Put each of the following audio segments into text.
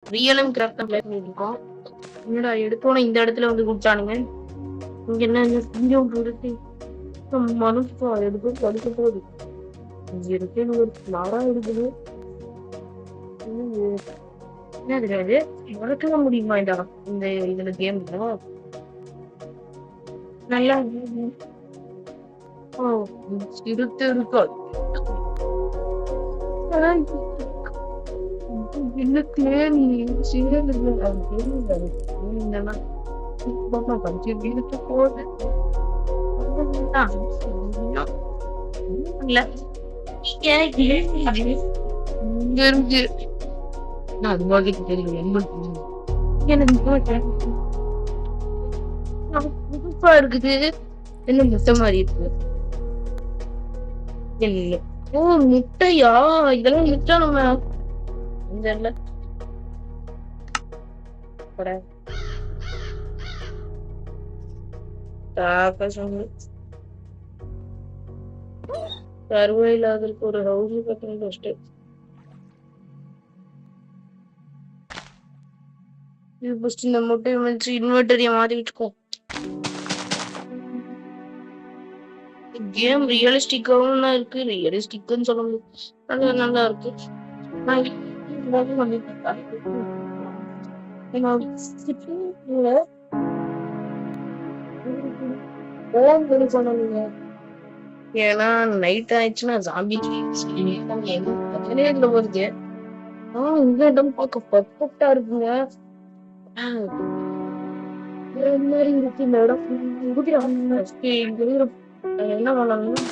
ரியலும் craft play பண்ணிருக்கோம். என்னடா எடுத்தோன்னே இந்த இடத்துல வந்து குடிச்சானுங்க. இங்க என்ன சிங்கம் இருக்கு மனுஷா எடுத்து படிக்க போகுது. இங்க இருக்குன்னு ஒரு நாடா இருக்குது. என்ன தெரியாது வளர்க்க முடியுமா இந்த இதுல கேம்ல நல்லா சிறுத்து இருக்காள். இன்னுக்கே நீ படிச்சு வீட்டு போகுது இல்ல இங்க இருக்கு நான் அது வாங்கிட்டு தெரியும் புதுசா இருக்குது என்ன முட்டை மாதிரி இருக்கு. ஓ முட்டையா இதெல்லாம் முட்டை நம்ம இந்த கருவையில்லாதற்கு ஒரு ஹவுஸ் கட்டணும் ஃபர்ஸ்ட். இது ஃபர்ஸ்ட் இந்த முட்டை வச்சு இன்வெர்டரிய மாத்திட்டு இருக்கோம். கேம் ரியலிஸ்டிக்காவும் தான் இருக்கு. ரியலிஸ்டிக்னு சொல்ல முடியும். நல்லா இருக்கு. ஏன்னா நைட் ஆயிடுச்சுன்னா ஜாம்பி வருது. இந்த இடம் பார்க்க பர்ஃபெக்டா இருக்குங்க. மாதிரி இருக்கு இந்த இடம். என்ன பண்ணணும்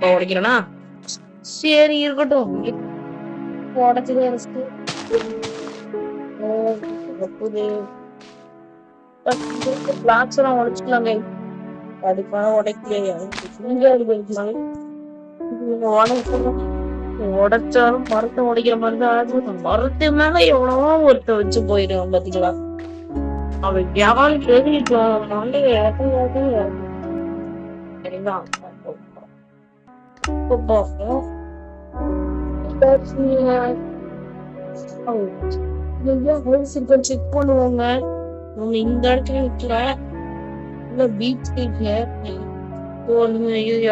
உடைக்கிறேன்னா சரி இருக்கட்டும். உடைச்சதே உடைச்சுக்கலாங்க. அதுக்கான உடைக்கலையா உடைச்சாலும் மரத்தை உடைக்கிற மாதிரிதான். மரத்து மேல எவ்வளவோ ஒருத்த வச்சு போயிடும் பாத்தீங்களா. அவன் யாரு தெரியும் செக் பண்ணுவாங்க. இந்த இடத்துல இருக்கிற பீச்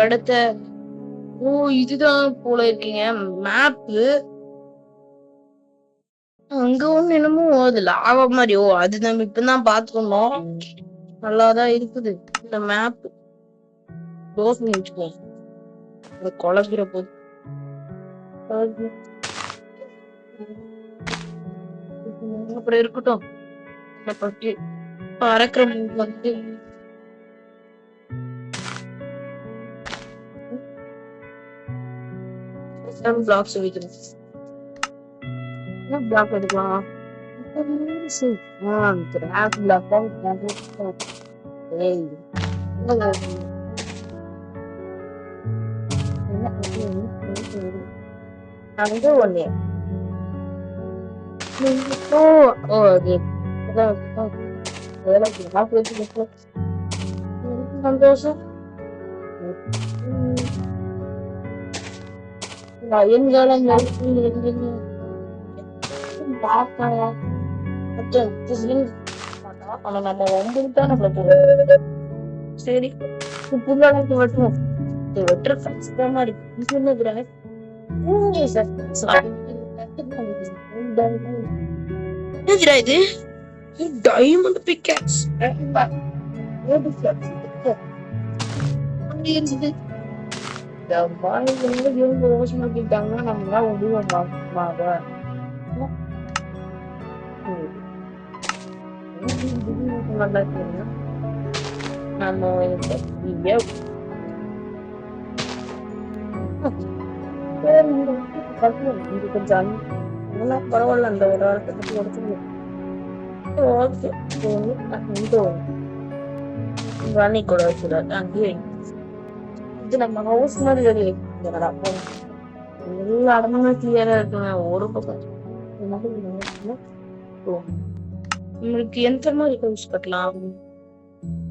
இடத்த இதுதான் போல இருக்கீங்க மேப்பு. அங்க ஒண்ணு என்னமோ அது லாவா மாதிரி. அது நம்ம இப்பதான் பாத்துக்கணும். நல்லாதான் இருக்குது இந்த மேப். க்ளோஸ் பண்ணி வச்சுக்கோங்க குழம்பிற போது. அப்புறம் இருக்கட்டும் பறக்கிற வந்து பிளாக்ஸ் வைக்கணும். பிளாக் எடுக்கலாம். சந்தோஷம் சரி புல்லாக்கு வெட்டுவோம். வெட்டுற மாதிரி இது டைமண்ட் பிக்கேக்ஸ் யோசிக்கிட்டாங்கன்னா நம்மளால நல்லா தெரியும். நம்ம கொஞ்சம் பரவாயில்ல அந்த ஒரு வாரத்துக்கு உடச்சு ராணி கூட வச்சுடாது அங்கேயே. இது நம்ம ஹவுஸ் மாதிரி எல்லா இடமுமே கிளியரா இருக்குங்க. ஒரு பக்கம் உங்களுக்கு எந்த மாதிரி ஹவுஸ் கட்டலாம்?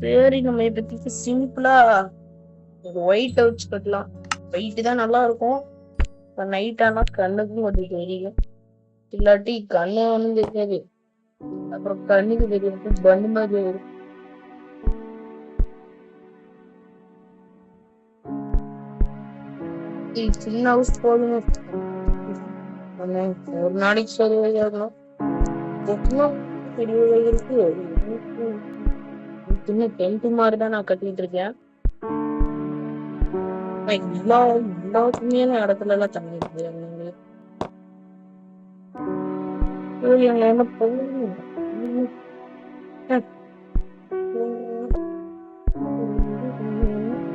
சரி நம்ம இப்ப சிம்பிளா ஒயிட் ஹவுஸ் கட்டலாம். ஒயிட் தான் நல்லா இருக்கும். நைட் ஆனா கண்ணுக்கும் கொஞ்சம் தெரியும், இல்லாட்டி கண்ணு ஒண்ணும் தெரியாது. அப்புறம் கண்ணுக்கு தெரியாது பண்ணு மாதிரி வரும். சின்ன ஹவுஸ் போதுங்க, ஒரு நாளைக்கு சொல்லுவாங்க பெரிய இருக்கு. சின்ன டென்ட் மாதிரிதான் நான் கட்டிட்டு இருக்கேன். எல்லா சின்ன இடத்துல எல்லாம் தண்ணி இருக்கு. என்ன போகணும்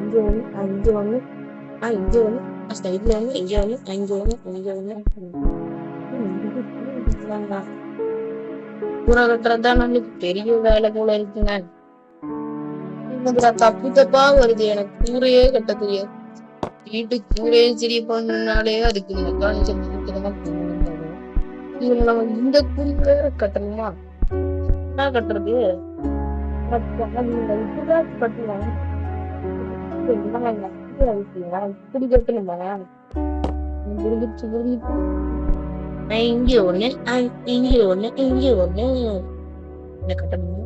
இங்க ஒண்ணு இங்க ஒண்ணு சைட்ல ஒண்ணு இங்க ஒண்ணு அங்க ஒண்ணு இங்க ஒண்ணு. கூரை கட்டுறதுதான் நம்மளுக்கு பெரிய வேலை போல இருக்குங்க. தப்பு தப்பா வருது, எனக்கு கூரையே கட்ட தெரியாது. வீட்டுக்கு கூரையே சரி பண்ணாலே அதுக்கு இந்த கூரை வேற கட்டணுமா? என்ன கட்டுறது? கட்டுவாங்க இப்படி கட்டணுமா? இங்க ஒண்ணு இங்க ஒண்ணு இங்க ஒண்ணு என்ன கட்டணும்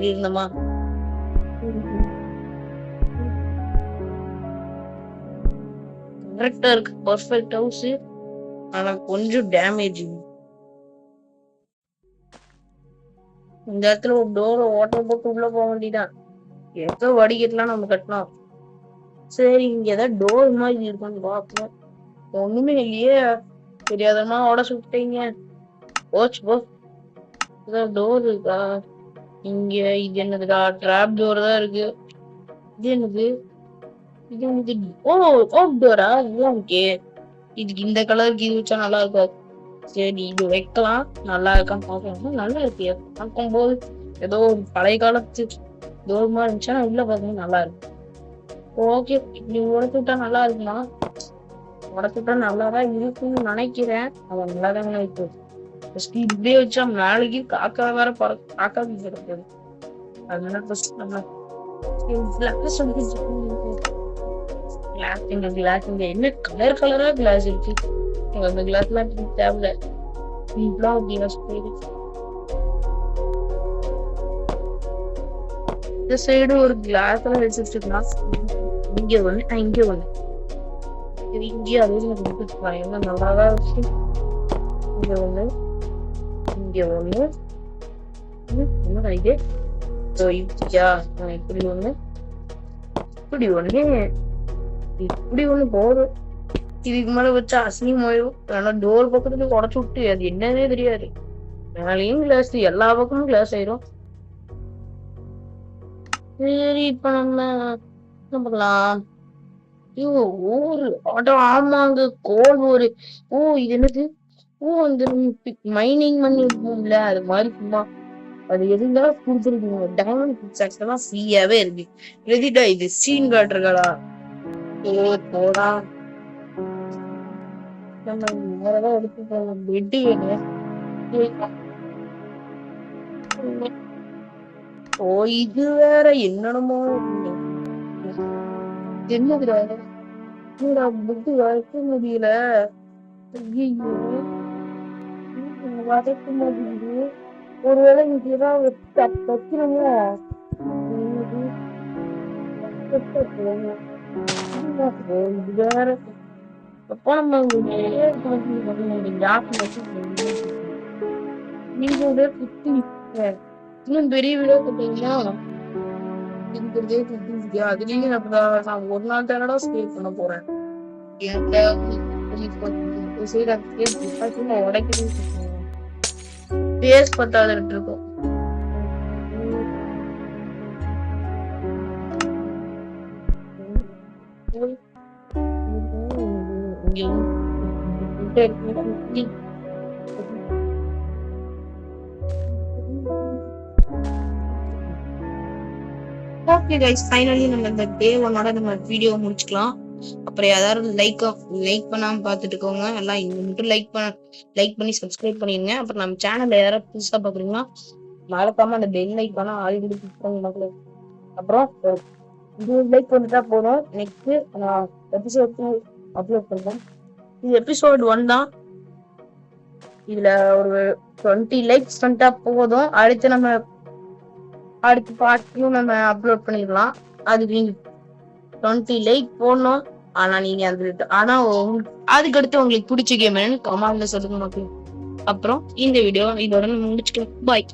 இருந்தமா? கரெக்டா இருக்கு, பர்ஃபெக்ட் ஹவுஸ். ஆனா கொஞ்சம் டேமேஜ். இந்த இடத்துல ஒரு டோர் ஓட்ட போட்டு உள்ள போக வேண்டியதான். எங்க வடிகட்டலாம் நம்ம கட்டலாம். சரி, இங்க ஏதாவது டோர் மாதிரி இருக்குன்னு பார்ப்போம். ஒண்ணுமே இல்லையே, தெரியாதமா உடச்சு விட்டீங்க. போச்சு போ. ஏதாவது டோர் இருக்கா இங்க? இது என்னதுடா? டிராப் டோர் தான் இருக்கு. இது என்னது? இது என்னது? Okay Dora? ஓகே, இதுக்கு இந்த கலருக்கு இது வச்சா நல்லா இருக்காது. சரி, இது வைக்கலாம். நல்லா இருக்கான்னு பாக்கலாம். நல்லா இருக்கு, பார்க்கும் போது ஏதோ பழைய காலத்து டோர் மாதிரி இருந்துச்சுன்னா உள்ள பார்க்கணும் நல்லா இருக்கு. ஓகே, இப்படி உடச்சுட்டா நல்லா இருக்குமா? உடச்சுட்டா நல்லாதான் இருக்குன்னு நினைக்கிறேன். அவன் நல்லாதான் இருக்கு. இப்படியே வச்சா நாளைக்கு காக்கா வேற காக்கா கிடக்குது. அதனால நம்ம கிளாஸ் என்ன கலர் கலரா கிளாஸ் இருக்கு. அந்த கிளாஸ் எல்லாம் தேவையில்ல. இந்த சைடு ஒரு கிளாஸ் எல்லாம் வச்சுருச்சுன்னா இங்க ஒண்ணு இங்க ஒண்ணு இங்கே அதுவும் நல்லாதான் இருக்கு. இங்க ஒண்ணு இங்க ஒண்ணு இது இப்படி ஒண்ணு இப்படி ஒண்ணு இப்படி ஒண்ணு போதும். இதுக்கு மேல வச்சா அசிங்கமாயிடும். ஆனா டோர் பக்கத்துல உடச்சு விட்டு அது என்னன்னே தெரியாது. மேலேயும் கிளாஸ், எல்லா பக்கமும் கிளாஸ் ஆயிரும். சரி, இப்ப நம்ம என்ன பண்ணலாம்? ஆமாங்க, கோல் ஒரு இது என்னது? அந்த மைனிங் பண்ணி இருக்கும்ல, அது மாதிரி சும்மா அது எதுனாலும் கொடுத்துருக்கீங்க. டைமண்ட் பிக்சாக்ஸ் எல்லாம் ஃப்ரீயாவே இருக்கு. எதிட்டா இது சீன் காட்டுறா? போடா, வேறதான் எடுத்து பெட்டு வேணும். இது வேற என்னடமோ என்னதுடா? புக்கு வைக்க முடியல. வதைக்க முடியுது. ஒருவேளை இங்கதான் வைக்கிறோங்க. வேற இன்னும் பெரிய வீடியோ போட்டீங்கன்னா அதுலயும் நான் ஒரு நாள் தானடா ஸ்டே பண்ண போறேன். உடைக்கணும் பேஸ் பத்தாது இருக்கும். ஓகே கைஸ், ஃபைனலி நம்ம இந்த டே 1ஓட நம்ம வீடியோ முடிச்சுக்கலாம். அப்புறம் யாராவது லைக் பண்ணாம பாத்துட்டு இருக்கோங்க எல்லாம் இங்க மட்டும் லைக் பண்ணி சப்ஸ்கிரைப் பண்ணிருங்க. அப்புறம் நம்ம சேனல்ல யாராவது புதுசா பாக்குறீங்கன்னா மறக்காம அந்த பெல் ஐக்கான ஆல்ரெடி கொடுத்துருங்க. அப்புறம் இது லைக் பண்ணிட்டா போதும். நெக்ஸ்ட் நான் எபிசோட் 2 அப்லோட் பண்றேன். இது எபிசோட் 1 தான். இதுல ஒரு 20 லைக்ஸ் வந்துட்டா போதும். அடுத்த பார்ட்டையும் நம்ம அப்லோட் பண்ணிடலாம். அதுக்கு நீங்க 20 லைக் போடணும். ஆனா அதுக்கடுத்து உங்களுக்கு பிடிச்ச கேம் கமெண்ட்ல சொல்லுங்க மக்கள். அப்புறம் இந்த வீடியோ இதோட முடிச்சுக்கலாம். பாய்.